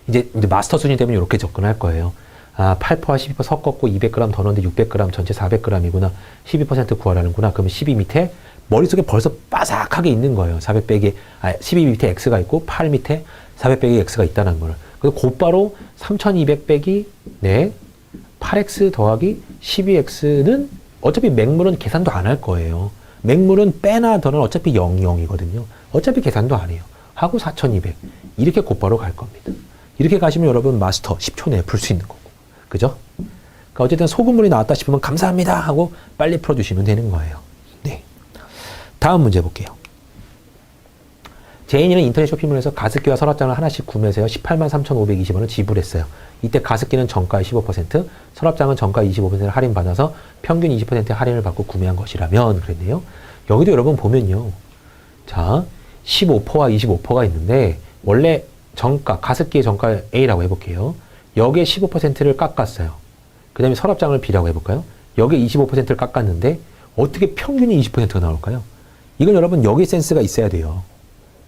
이제 마스터 수준이 되면 이렇게 접근할 거예요. 아, 8%와 12% 섞었고 200g 더 넣었는데 600g 전체 400g이구나. 12% 구하라는구나. 그러면 12 밑에 머릿속에 벌써 빠삭하게 있는 거예요. 400 빼기, 12 밑에 x가 있고 8 밑에 400 빼기 x가 있다는 거를. 그래서 곧바로 3200 빼기, 네, 8x 더하기 12x는 어차피 맹물은 계산도 안 할 거예요. 맹물은 빼나 더는 어차피 0, 0이거든요. 어차피 계산도 안 해요. 하고 4200. 이렇게 곧바로 갈 겁니다. 이렇게 가시면 여러분 마스터 10초 내에 풀 수 있는 거고. 그죠? 그러니까 어쨌든 소금물이 나왔다 싶으면 감사합니다 하고 빨리 풀어주시면 되는 거예요. 네. 다음 문제 볼게요. 제인이는 인터넷 쇼핑몰에서 가습기와 서랍장을 하나씩 구매해서요. 183,520원을 지불했어요. 이때 가습기는 정가의 15%, 서랍장은 정가 25%를 할인받아서 평균 20% 할인을 받고 구매한 것이라면 그랬네요. 여기도 여러분 보면요. 자, 15%와 25%가 있는데 원래 정가, 가습기의 정가 A라고 해볼게요. 여기에 15%를 깎았어요. 그 다음에 서랍장을 B라고 해볼까요? 여기에 25%를 깎았는데 어떻게 평균이 20%가 나올까요? 이건 여러분 여기 센스가 있어야 돼요.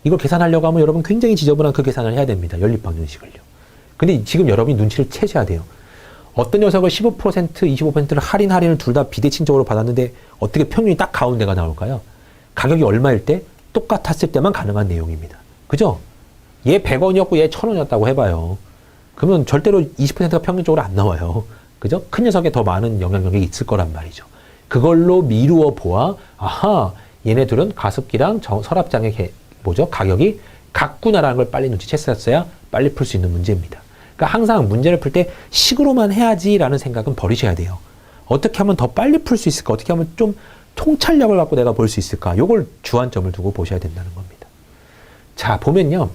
이걸 계산하려고 하면 여러분 굉장히 지저분한 그 계산을 해야 됩니다. 연립방정식을요. 근데 지금 여러분이 눈치를 채셔야 돼요. 어떤 녀석을 15%, 25%를 할인을 둘 다 비대칭적으로 받았는데 어떻게 평균이 딱 가운데가 나올까요? 가격이 얼마일 때? 똑같았을 때만 가능한 내용입니다. 그죠? 얘 100원이었고 얘 1000원이었다고 해봐요. 그러면 절대로 20%가 평균적으로 안 나와요. 그죠? 큰 녀석에 더 많은 영향력이 있을 거란 말이죠. 그걸로 미루어 보아, 아하, 얘네들은 가습기랑 서랍장의 가격이 같구나라는 걸 빨리 눈치챘었어야 빨리 풀 수 있는 문제입니다. 그러니까 항상 문제를 풀 때 식으로만 해야지라는 생각은 버리셔야 돼요. 어떻게 하면 더 빨리 풀 수 있을까? 어떻게 하면 좀 통찰력을 갖고 내가 볼 수 있을까? 요걸 주안점을 두고 보셔야 된다는 겁니다. 자, 보면요.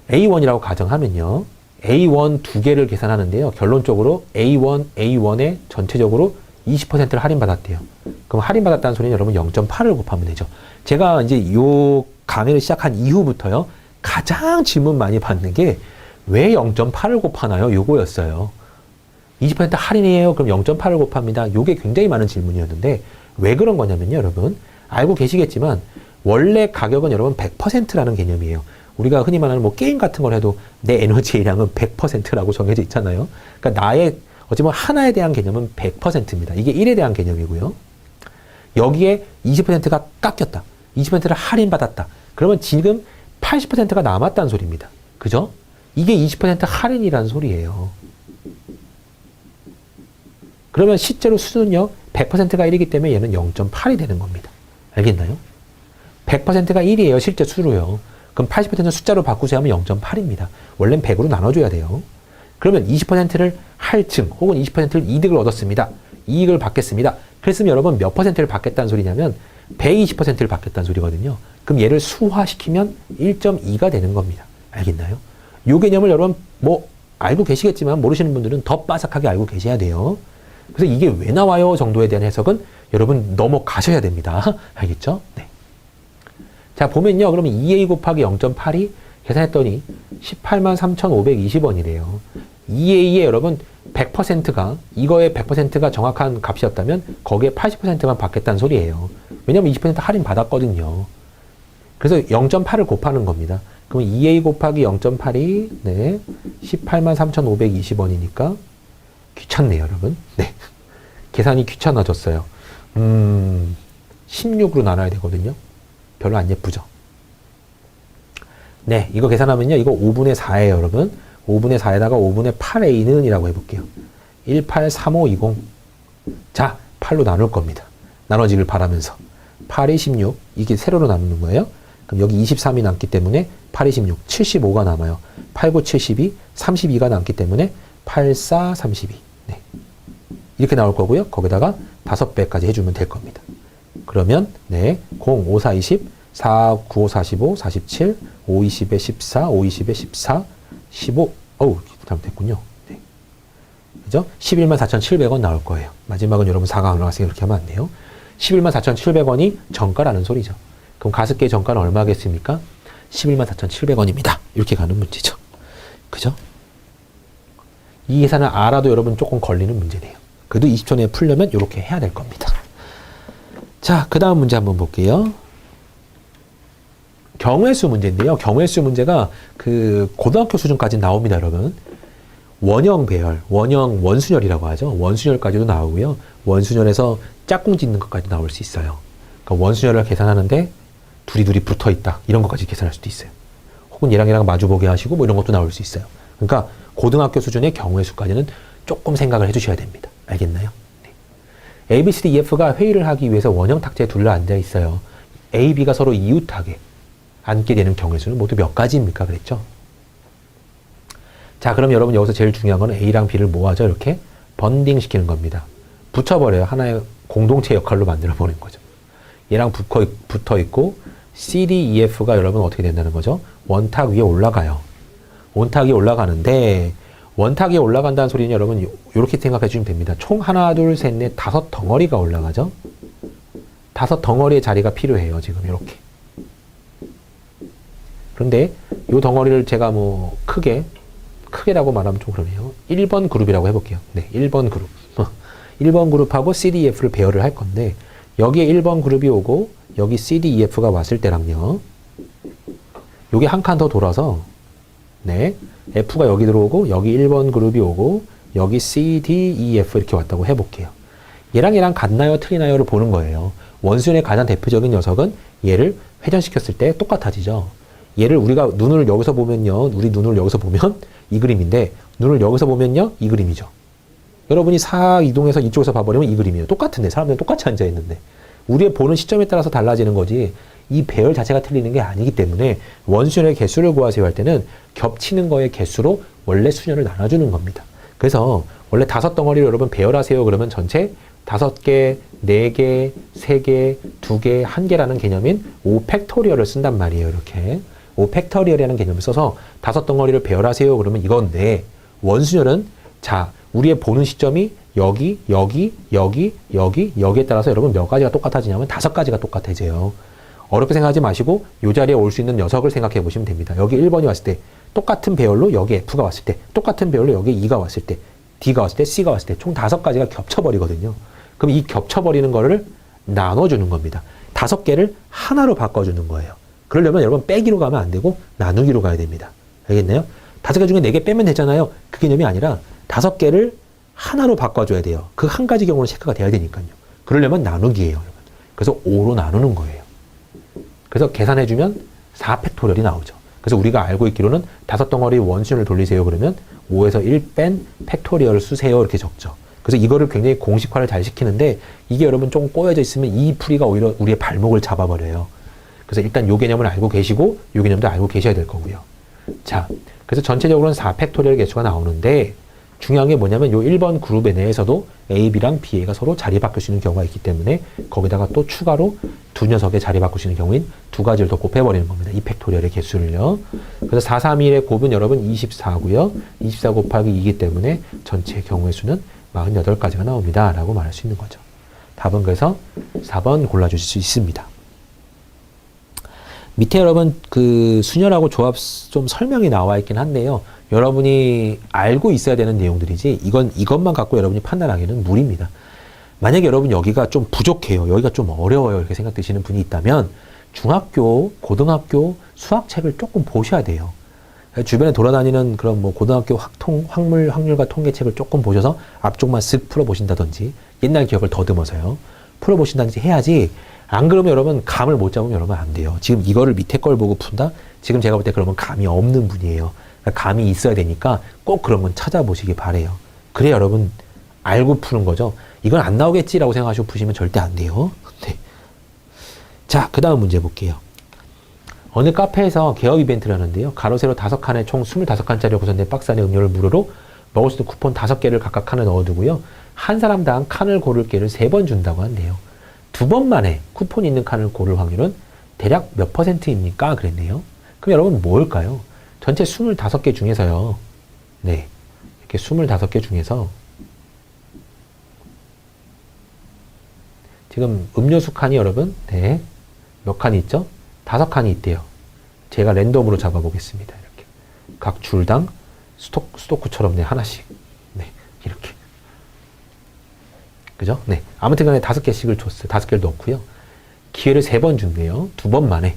A1이라고 가정하면요. A1 두 개를 계산하는데요. 결론적으로 A1에 전체적으로 20%를 할인받았대요. 그럼 할인받았다는 소리는 여러분 0.8을 곱하면 되죠. 제가 이제 요 강의를 시작한 이후부터요. 가장 질문 많이 받는 게 왜 0.8을 곱하나요? 요거였어요. 20% 할인이에요. 그럼 0.8을 곱합니다. 요게 굉장히 많은 질문이었는데 왜 그런 거냐면요. 여러분 알고 계시겠지만 원래 가격은 여러분 100%라는 개념이에요. 우리가 흔히 말하는 뭐 게임 같은 걸 해도 내 에너지량은 100%라고 정해져 있잖아요. 그러니까 나의 어찌보면 하나에 대한 개념은 100%입니다. 이게 1에 대한 개념이고요. 여기에 20%가 깎였다. 20%를 할인받았다. 그러면 지금 80%가 남았다는 소리입니다. 그죠? 이게 20% 할인이라는 소리예요. 그러면 실제로 수는요. 100%가 1이기 때문에 얘는 0.8이 되는 겁니다. 알겠나요? 100%가 1이에요. 실제 수로요. 그럼 80%는 숫자로 바꾸세요 하면 0.8입니다. 원래는 100으로 나눠줘야 돼요. 그러면 20%를 할증 혹은 20%를 이득을 얻었습니다. 이익을 받겠습니다. 그랬으면 여러분 몇 %를 받겠다는 소리냐면 120%를 받겠다는 소리거든요. 그럼 얘를 수화시키면 1.2가 되는 겁니다. 알겠나요? 이 개념을 여러분 뭐 알고 계시겠지만 모르시는 분들은 더 빠삭하게 알고 계셔야 돼요. 그래서 이게 왜 나와요 정도에 대한 해석은 여러분 넘어가셔야 됩니다. 알겠죠? 네. 자 보면요. 그러면 2a 곱하기 0.8이 계산했더니 183,520원이래요. 2a에 여러분 100%가 이거의 100%가 정확한 값이었다면 거기에 80%만 받겠다는 소리예요. 왜냐면 20% 할인 받았거든요. 그래서 0.8을 곱하는 겁니다. 그럼 2a 곱하기 0.8이 네, 183,520원이니까 귀찮네요, 여러분. 네. 계산이 귀찮아졌어요. 16으로 나눠야 되거든요. 별로 안 예쁘죠? 네, 이거 계산하면요. 이거 5분의 4예요, 여러분. 5분의 4에다가 5분의 8a는 이라고 해볼게요. 183520. 자, 8로 나눌 겁니다. 나눠지길 바라면서. 8이 16. 이게 세로로 나누는 거예요. 그럼 여기 23이 남기 때문에 8이 16. 75가 남아요. 8, 9, 72. 32가 남기 때문에 8, 4, 32. 네. 이렇게 나올 거고요. 거기다가 5배까지 해주면 될 겁니다. 그러면, 네. 0, 5, 4, 20. 4, 9, 5, 45. 47. 5, 20에 14. 5, 20에 14. 15, 어우, 잘못했군요. 네. 그죠? 114,700원 나올 거예요. 마지막은 여러분 4가 나왔으니까 그렇게 하면 안 돼요. 114,700원이 정가라는 소리죠. 그럼 가습기의 정가는 얼마겠습니까? 114,700원입니다. 이렇게 가는 문제죠. 그죠? 이 계산을 알아도 여러분 조금 걸리는 문제네요. 그래도 20초 내에 풀려면 이렇게 해야 될 겁니다. 자, 그 다음 문제 한번 볼게요. 경우의 수 문제인데요. 경우의 수 문제가 그 고등학교 수준까지 나옵니다, 여러분. 원형 배열, 원형 원순열이라고 하죠. 원순열까지도 나오고요. 원순열에서 짝꿍 짓는 것까지 나올 수 있어요. 그러니까 원순열을 계산하는데 둘이 붙어 있다. 이런 것까지 계산할 수도 있어요. 혹은 얘랑 마주보게 하시고 뭐 이런 것도 나올 수 있어요. 그러니까 고등학교 수준의 경우의 수까지는 조금 생각을 해주셔야 됩니다. 알겠나요? 네. A, B, C, D, E, F가 회의를 하기 위해서 원형 탁자에 둘러 앉아 있어요. A, B가 서로 이웃하게 앉게 되는 경우의 수는 모두 몇 가지입니까? 그랬죠? 자, 그럼 여러분 여기서 제일 중요한 건 A랑 B를 모아죠. 이렇게 번딩 시키는 겁니다. 붙여버려요. 하나의 공동체 역할로 만들어버리는 거죠. 얘랑 붙어 있고 C, D, E, F가 여러분 어떻게 된다는 거죠? 원탁 위에 올라가요. 원탁 위에 올라가는데 원탁 위에 올라간다는 소리는 여러분 이렇게 생각해 주시면 됩니다. 총 하나, 둘, 셋, 넷, 5덩어리가 올라가죠. 5덩어리의 자리가 필요해요. 지금 이렇게. 그런데 이 덩어리를 제가 뭐 크게라고 말하면 좀 그러네요. 1번 그룹이라고 해볼게요. 네, 1번 그룹. 1번 그룹하고 CDEF를 배열을 할 건데 여기에 1번 그룹이 오고 여기 CDEF가 왔을 때랑요. 요게 한 칸 더 돌아서 네, F가 여기 들어오고 여기 1번 그룹이 오고 여기 CDEF 이렇게 왔다고 해볼게요. 얘랑 같나요? 틀리나요?를 보는 거예요. 원순의 가장 대표적인 녀석은 얘를 회전시켰을 때 똑같아지죠. 얘를 우리가 눈을 여기서 보면요. 우리 눈을 여기서 보면 이 그림인데 눈을 여기서 보면요. 이 그림이죠. 여러분이 이동해서 이쪽에서 봐버리면 이 그림이에요. 똑같은데 사람들은 똑같이 앉아있는데 우리의 보는 시점에 따라서 달라지는 거지 이 배열 자체가 틀리는 게 아니기 때문에 원순열의 개수를 구하세요 할 때는 겹치는 거의 개수로 원래 순열을 나눠주는 겁니다. 그래서 원래 5덩어리를 여러분 배열하세요 그러면 전체 5개, 4개, 3개, 2개, 1개라는 개념인 5팩토리얼을 쓴단 말이에요. 이렇게 5팩토리얼이라는 개념을 써서 5덩어리를 배열하세요 그러면 이건데 원순열은 자 우리의 보는 시점이 여기에 따라서 여러분 몇 가지가 똑같아지냐면 5가지가 똑같아져요. 어렵게 생각하지 마시고 이 자리에 올 수 있는 녀석을 생각해 보시면 됩니다. 여기 1번이 왔을 때 똑같은 배열로 여기 F가 왔을 때 똑같은 배열로 여기 E가 왔을 때 D가 왔을 때 C가 왔을 때 총 5가지가 겹쳐버리거든요. 그럼 이 겹쳐버리는 거를 나눠주는 겁니다. 5개를 하나로 바꿔주는 거예요. 그러려면 여러분 빼기로 가면 안 되고 나누기로 가야 됩니다. 알겠나요? 5개 중에 4개 빼면 되잖아요. 그 개념이 아니라 5개를 하나로 바꿔줘야 돼요. 그 한 가지 경우는 체크가 돼야 되니까요. 그러려면 나누기예요. 여러분. 그래서 5로 나누는 거예요. 그래서 계산해주면 4팩토리얼이 나오죠. 그래서 우리가 알고 있기로는 5덩어리 원순을 돌리세요. 그러면 5에서 1 뺀 팩토리얼을 쓰세요. 이렇게 적죠. 그래서 이거를 굉장히 공식화를 잘 시키는데 이게 여러분 조금 꼬여져 있으면 이 풀이가 오히려 우리의 발목을 잡아버려요. 그래서 일단 요 개념을 알고 계시고 요 개념도 알고 계셔야 될 거고요. 자, 그래서 전체적으로는 4팩토리얼 개수가 나오는데 중요한 게 뭐냐면 요 1번 그룹의 내에서도 A, B랑 B, A가 서로 자리 바꿀 수 있는 경우가 있기 때문에 거기다가 또 추가로 두 녀석의 자리 바꿀 수 있는 경우인 2가지를 더 곱해버리는 겁니다. 이 팩토리얼의 개수를요. 그래서 4, 3, 1의 곱은 여러분 24고요. 24 곱하기 2이기 때문에 전체 경우의 수는 48가지가 나옵니다. 라고 말할 수 있는 거죠. 답은 그래서 4번 골라주실 수 있습니다. 밑에 여러분 그 순열하고 조합 좀 설명이 나와 있긴 한데요. 여러분이 알고 있어야 되는 내용들이지 이것만 갖고 여러분이 판단하기는 무리입니다. 만약에 여러분 여기가 좀 부족해요. 여기가 좀 어려워요. 이렇게 생각되시는 분이 있다면 중학교, 고등학교 수학책을 조금 보셔야 돼요. 주변에 돌아다니는 그런 뭐 고등학교 확률과 통계책을 조금 보셔서 앞쪽만 쓱 풀어보신다든지 옛날 기억을 더듬어서요. 풀어보신다든지 해야지 안 그러면 여러분 감을 못 잡으면 여러분 안 돼요. 지금 이거를 밑에 걸 보고 푼다? 지금 제가 볼 때 그러면 감이 없는 분이에요. 그러니까 감이 있어야 되니까 꼭 그런 건 찾아보시기 바래요. 그래야 여러분 알고 푸는 거죠. 이건 안 나오겠지라고 생각하시고 푸시면 절대 안 돼요. 네. 자, 그 다음 문제 볼게요. 어느 카페에서 개업 이벤트를 하는데요. 가로 세로 5칸에 총 25칸짜리 구성된 박스 안에 음료를 무료로 먹을 수 있는 쿠폰 5개를 각각 칸에 넣어두고요. 한 사람당 칸을 고를 기회를 3번 준다고 한대요. 2번 만에 쿠폰이 있는 칸을 고를 확률은 대략 몇 %입니까? 그랬네요. 그럼 여러분 뭘까요? 전체 25개 중에서요. 네. 이렇게 25개 중에서 지금 음료수 칸이 여러분, 네. 몇 칸이 있죠? 5칸이 있대요. 제가 랜덤으로 잡아보겠습니다. 이렇게. 각 줄당 수도쿠처럼 네, 하나씩. 네, 이렇게. 그죠? 네. 아무튼 간에 5개씩을 줬어요. 5개를 넣고요. 기회를 3번 준대요. 2번 만에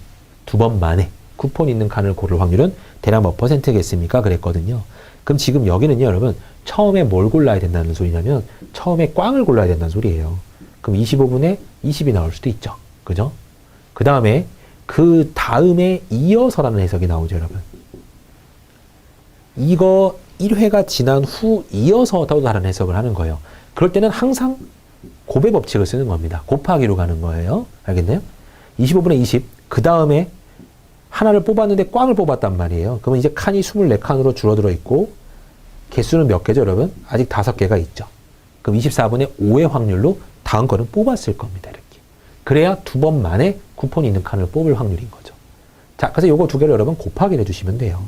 쿠폰 있는 칸을 고를 확률은 대략 몇 %겠습니까? 그랬거든요. 그럼 지금 여기는요, 여러분, 처음에 뭘 골라야 된다는 소리냐면, 처음에 꽝을 골라야 된다는 소리예요. 그럼 25분에 20이 나올 수도 있죠. 그죠? 그 다음에 이어서라는 해석이 나오죠, 여러분. 이거 1회가 지난 후 이어서 또 다른 해석을 하는 거예요. 그럴 때는 항상 곱의 법칙을 쓰는 겁니다. 곱하기로 가는 거예요. 알겠나요? 25분의 20. 그 다음에 하나를 뽑았는데 꽝을 뽑았단 말이에요. 그러면 이제 칸이 24칸으로 줄어들어 있고, 개수는 몇 개죠, 여러분? 아직 5개가 있죠. 그럼 24분의 5의 확률로 다음 거는 뽑았을 겁니다. 이렇게. 그래야 2번 만에 쿠폰이 있는 칸을 뽑을 확률인 거죠. 자, 그래서 요거 2개를 여러분 곱하기를 해주시면 돼요.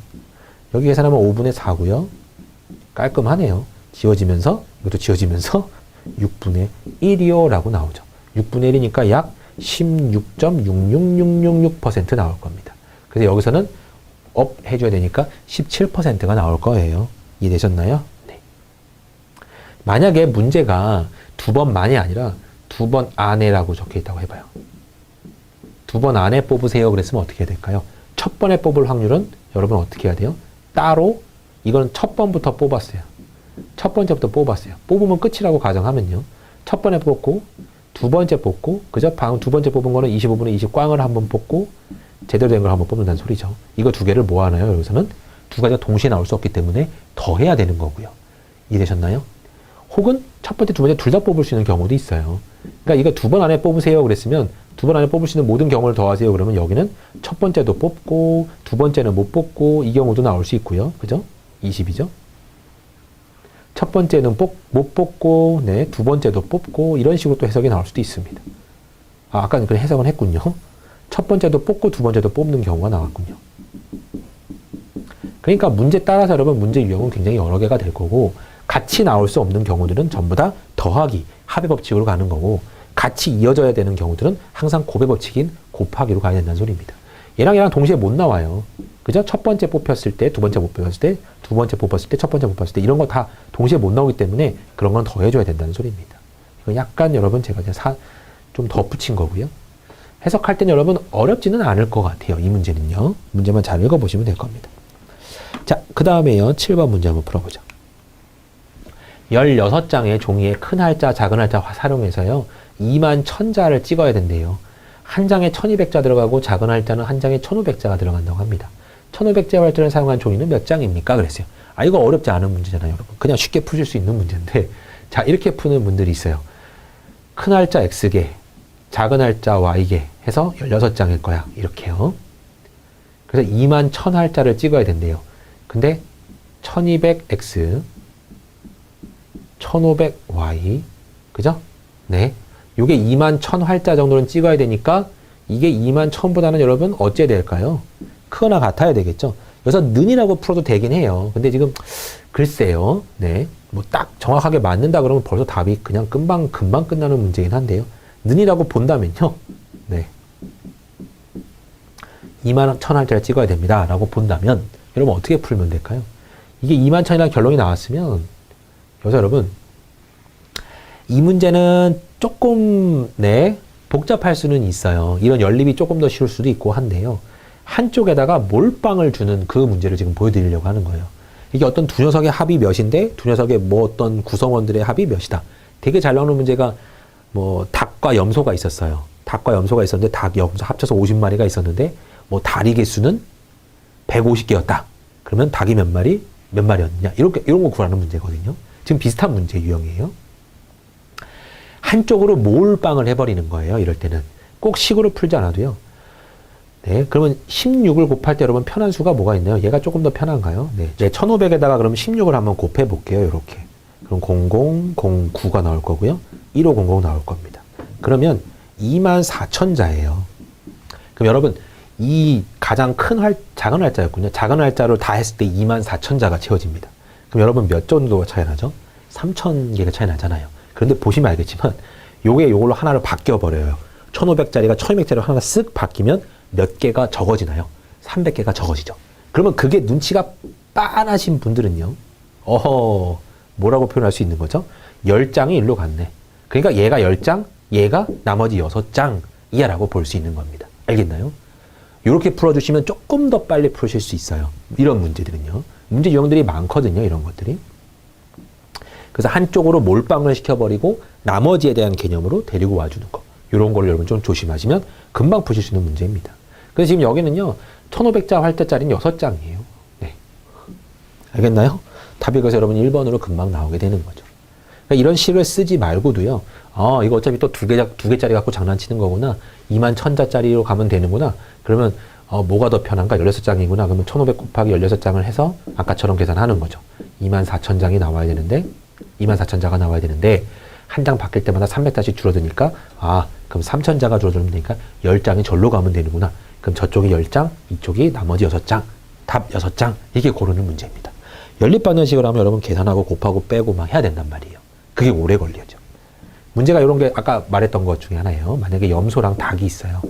여기 계산하면 5분의 4고요. 깔끔하네요. 지워지면서, 이것도 지워지면서 6분의 1이요 라고 나오죠. 6분의 1이니까 약 16.66666% 나올 겁니다. 그래서 여기서는 업 해줘야 되니까 17%가 나올 거예요. 이해되셨나요? 네. 만약에 문제가 2번 만이 아니라 2번 안에라고 적혀 있다고 해봐요. 2번 안에 뽑으세요. 그랬으면 어떻게 해야 될까요? 첫 번에 뽑을 확률은 여러분 어떻게 해야 돼요? 따로 이건 첫 번부터 뽑았어요. 첫 번째부터 뽑았어요. 뽑으면 끝이라고 가정하면요. 첫 번에 뽑고 두 번째 뽑고 그죠? 방금 두 번째 뽑은 거는 25분의 20 꽝을 한번 뽑고 제대로 된 걸 한번 뽑는다는 소리죠. 이거 2개를 뭐 하나요? 여기서는 2가지가 동시에 나올 수 없기 때문에 더 해야 되는 거고요. 이해되셨나요? 혹은 첫 번째, 두 번째 둘 다 뽑을 수 있는 경우도 있어요. 그러니까 이거 2번 안에 뽑으세요 그랬으면 2번 안에 뽑을 수 있는 모든 경우를 더하세요. 그러면 여기는 첫 번째도 뽑고 두 번째는 못 뽑고 이 경우도 나올 수 있고요. 그죠? 20이죠? 첫 번째는 못 뽑고 네, 두 번째도 뽑고 이런 식으로 또 해석이 나올 수도 있습니다. 아까는 그런 해석은 했군요. 첫 번째도 뽑고 두 번째도 뽑는 경우가 나왔군요. 그러니까 문제 따라서 여러분 문제 유형은 굉장히 여러 개가 될 거고 같이 나올 수 없는 경우들은 전부 다 더하기, 합의 법칙으로 가는 거고 같이 이어져야 되는 경우들은 항상 곱의 법칙인 곱하기로 가야 된다는 소리입니다. 얘랑 동시에 못 나와요. 그죠? 첫 번째 뽑혔을 때, 두 번째 뽑혔을 때, 두 번째 뽑았을 때, 첫 번째 뽑았을 때 이런 거 다 동시에 못 나오기 때문에 그런 건 더해줘야 된다는 소리입니다. 이거 약간 여러분 제가 좀 덧붙인 거고요. 해석할 때는 여러분 어렵지는 않을 것 같아요. 이 문제는요. 문제만 잘 읽어보시면 될 겁니다. 자, 그 다음에요. 7번 문제 한번 풀어보죠. 16장의 종이에 큰 할자, 작은 할자 사용해서요. 2만 1000자를 찍어야 된대요. 한 장에 1200자 들어가고 작은 할자는 한 장에 1500자가 들어간다고 합니다. 1500자 활자를 사용한 종이는 몇 장입니까? 그랬어요. 아, 이거 어렵지 않은 문제잖아요, 여러분. 그냥 쉽게 푸실 수 있는 문제인데, 자, 이렇게 푸는 분들이 있어요. 큰 할자 X개, 작은 할자 Y개 해서 16장일 거야. 이렇게요. 그래서 2만 1000 할자를 찍어야 된대요. 근데 1200X, 1500Y, 그죠? 네. 요게 2만 1000 활자 정도는 찍어야 되니까 이게 2만 1000보다는 여러분 어째 될까요? 크거나 같아야 되겠죠? 그래서 는이라고 풀어도 되긴 해요. 근데 지금 글쎄요. 네. 뭐 딱 정확하게 맞는다 그러면 벌써 답이 그냥 금방 끝나는 문제긴 한데요. 는이라고 본다면요. 네. 2만 1000 활자를 찍어야 됩니다. 라고 본다면 여러분 어떻게 풀면 될까요? 이게 2만 1000이라는 결론이 나왔으면 여기서 여러분 이 문제는 조금 네 복잡할 수는 있어요. 이런 연립이 조금 더 쉬울 수도 있고 한데요. 한쪽에다가 몰빵을 주는 그 문제를 지금 보여드리려고 하는 거예요. 이게 어떤 두 녀석의 합이 몇인데 두 녀석의 뭐 어떤 구성원들의 합이 몇이다. 되게 잘 나오는 문제가 뭐 닭과 염소가 있었어요. 닭과 염소가 있었는데 닭, 염소 합쳐서 50마리가 있었는데 뭐 다리 개수는 150개였다. 그러면 닭이 몇 마리였냐? 이런 거 구하는 문제거든요. 지금 비슷한 문제 유형이에요. 한쪽으로 몰빵을 해버리는 거예요. 이럴 때는. 꼭 식으로 풀지 않아도요. 네. 그러면 16을 곱할 때 여러분 편한 수가 뭐가 있나요? 얘가 조금 더 편한가요? 네. 1500에다가 그럼 16을 한번 곱해 볼게요. 이렇게. 그럼 0009가 나올 거고요. 1500 나올 겁니다. 그러면 24000자예요. 그럼 여러분 이 가장 큰 작은 활자였군요. 작은 활자를 다 했을 때 24000자가 채워집니다. 그럼 여러분 몇 정도가 차이 나죠? 3000개가 차이 나잖아요. 그런데 보시면 알겠지만 요걸로 하나를 바뀌어버려요. 1500짜리가 1200짜리로 하나가 쓱 바뀌면 몇 개가 적어지나요? 300개가 적어지죠. 그러면 그게 눈치가 빤하신 분들은요. 뭐라고 표현할 수 있는 거죠? 10장이 일로 갔네. 그러니까 얘가 10장, 얘가 나머지 6장이야 라고 볼 수 있는 겁니다. 알겠나요? 이렇게 풀어주시면 조금 더 빨리 푸실 수 있어요. 이런 문제들은요. 문제 유형들이 많거든요. 이런 것들이. 그래서 한쪽으로 몰빵을 시켜버리고 나머지에 대한 개념으로 데리고 와주는 거. 이런 걸 여러분 좀 조심하시면 금방 푸실 수 있는 문제입니다. 그래서 지금 여기는요. 1500자 활자짜리는 6장이에요. 네. 알겠나요? 답이 그래서 여러분 1번으로 금방 나오게 되는 거죠. 그러니까 이런 식을 쓰지 말고도요. 이거 어차피 또 두 개짜리 갖고 장난치는 거구나. 21,000자짜리로 가면 되는구나. 그러면 뭐가 더 편한가? 16장이구나. 그러면 1500 곱하기 16장을 해서 아까처럼 계산하는 거죠. 24,000장이 나와야 되는데 24,000자가 나와야 되는데 한 장 바뀔 때마다 300자씩 줄어드니까 그럼 3,000자가 줄어들면 되니까 10장이 절로 가면 되는구나. 그럼 저쪽이 10장, 이쪽이 나머지 6장. 답 6장. 이게 고르는 문제입니다. 연립방정식으로 하면 여러분 계산하고 곱하고 빼고 막 해야 된단 말이에요. 그게 오래 걸려죠. 문제가 이런 게 아까 말했던 것 중에 하나예요. 만약에 염소랑 닭이 있어요.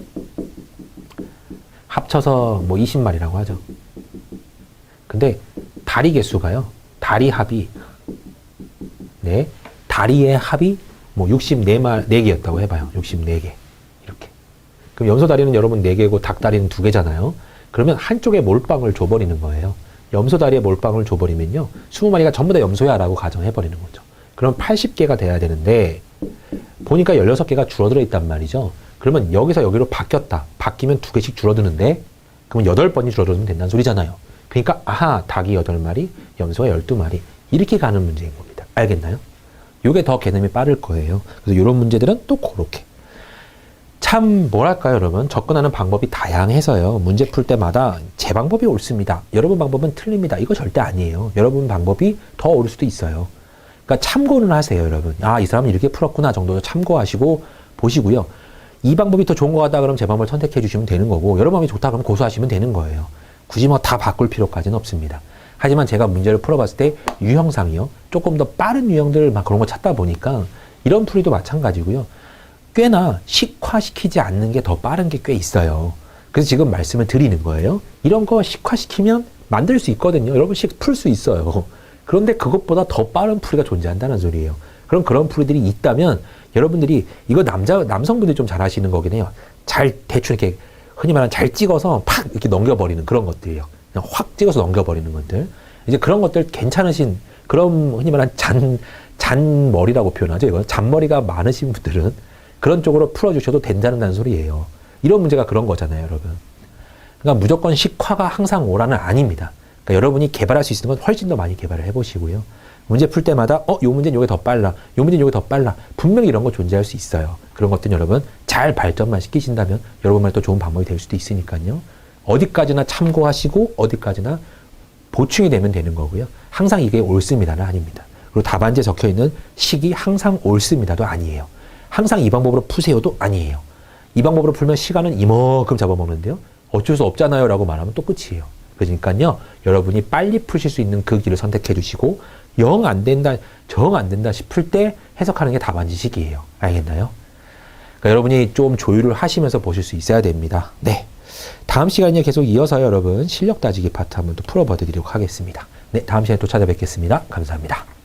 합쳐서 뭐 20마리라고 하죠. 근데 다리 개수가요. 다리 합이 다리의 합이 뭐 64개였다고 해봐요. 64개. 이렇게. 그럼 염소 다리는 여러분 4개고 닭 다리는 2개잖아요. 그러면 한쪽에 몰빵을 줘버리는 거예요. 염소 다리에 몰빵을 줘버리면요. 20마리가 전부 다 염소야 라고 가정해버리는 거죠. 그럼 80개가 돼야 되는데 보니까 16개가 줄어들어 있단 말이죠. 그러면 여기서 여기로 바뀌었다. 바뀌면 2개씩 줄어드는데 그러면 8번이 줄어들면 된다는 소리잖아요. 그러니까 닭이 8마리, 염소가 12마리 이렇게 가는 문제인 겁니다. 알겠나요? 이게 더 개념이 빠를 거예요. 그래서 이런 문제들은 또 그렇게. 참 뭐랄까요 여러분. 접근하는 방법이 다양해서요. 문제 풀 때마다 제 방법이 옳습니다. 여러분 방법은 틀립니다. 이거 절대 아니에요. 여러분 방법이 더 옳을 수도 있어요. 그러니까 참고는 하세요 여러분. 이 사람은 이렇게 풀었구나 정도로 참고하시고 보시고요. 이 방법이 더 좋은 것 같다 그러면 제 방법을 선택해 주시면 되는 거고 여러 방법이 좋다 그러면 고수하시면 되는 거예요. 굳이 뭐 다 바꿀 필요까지는 없습니다. 하지만 제가 문제를 풀어봤을 때 유형상이요. 조금 더 빠른 유형들 막 그런 거 찾다 보니까 이런 풀이도 마찬가지고요. 꽤나 식화시키지 않는 게 더 빠른 게 꽤 있어요. 그래서 지금 말씀을 드리는 거예요. 이런 거 식화시키면 만들 수 있거든요. 여러분씩 풀 수 있어요. 그런데 그것보다 더 빠른 풀이가 존재한다는 소리예요. 그럼 그런 풀이들이 있다면 여러분들이 이거 남성분들이 좀 잘 하시는 거긴 해요. 잘 대충 이렇게 흔히 말하는 잘 찍어서 팍 이렇게 넘겨버리는 그런 것들이에요. 그냥 확 찍어서 넘겨버리는 것들. 이제 그런 것들 괜찮으신 그런 흔히 말하는 잔머리라고 표현하죠. 이거 잔머리가 많으신 분들은 그런 쪽으로 풀어주셔도 된다는 소리예요. 이런 문제가 그런 거잖아요, 여러분. 그러니까 무조건 식화가 항상 오라는 아닙니다. 그러니까 여러분이 개발할 수 있는 건 훨씬 더 많이 개발을 해보시고요. 문제 풀 때마다 요 문제는 요게 더 빨라. 요 문제는 요게 더 빨라. 분명히 이런 거 존재할 수 있어요. 그런 것들은 여러분 잘 발전만 시키신다면 여러분만 또 좋은 방법이 될 수도 있으니까요. 어디까지나 참고하시고 어디까지나 보충이 되면 되는 거고요. 항상 이게 옳습니다는 아닙니다. 그리고 답안지에 적혀있는 식이 항상 옳습니다도 아니에요. 항상 이 방법으로 푸세요도 아니에요. 이 방법으로 풀면 시간은 이만큼 잡아먹는데요. 어쩔 수 없잖아요 라고 말하면 또 끝이에요. 그러니까요. 여러분이 빨리 푸실 수 있는 그 길을 선택해 주시고 영 안 된다, 정 안 된다 싶을 때 해석하는 게 답안지식이에요. 알겠나요? 그러니까 여러분이 좀 조율을 하시면서 보실 수 있어야 됩니다. 네. 다음 시간에 계속 이어서 여러분 실력 따지기 파트 한번 또 풀어봐 드리도록 하겠습니다. 네. 다음 시간에 또 찾아뵙겠습니다. 감사합니다.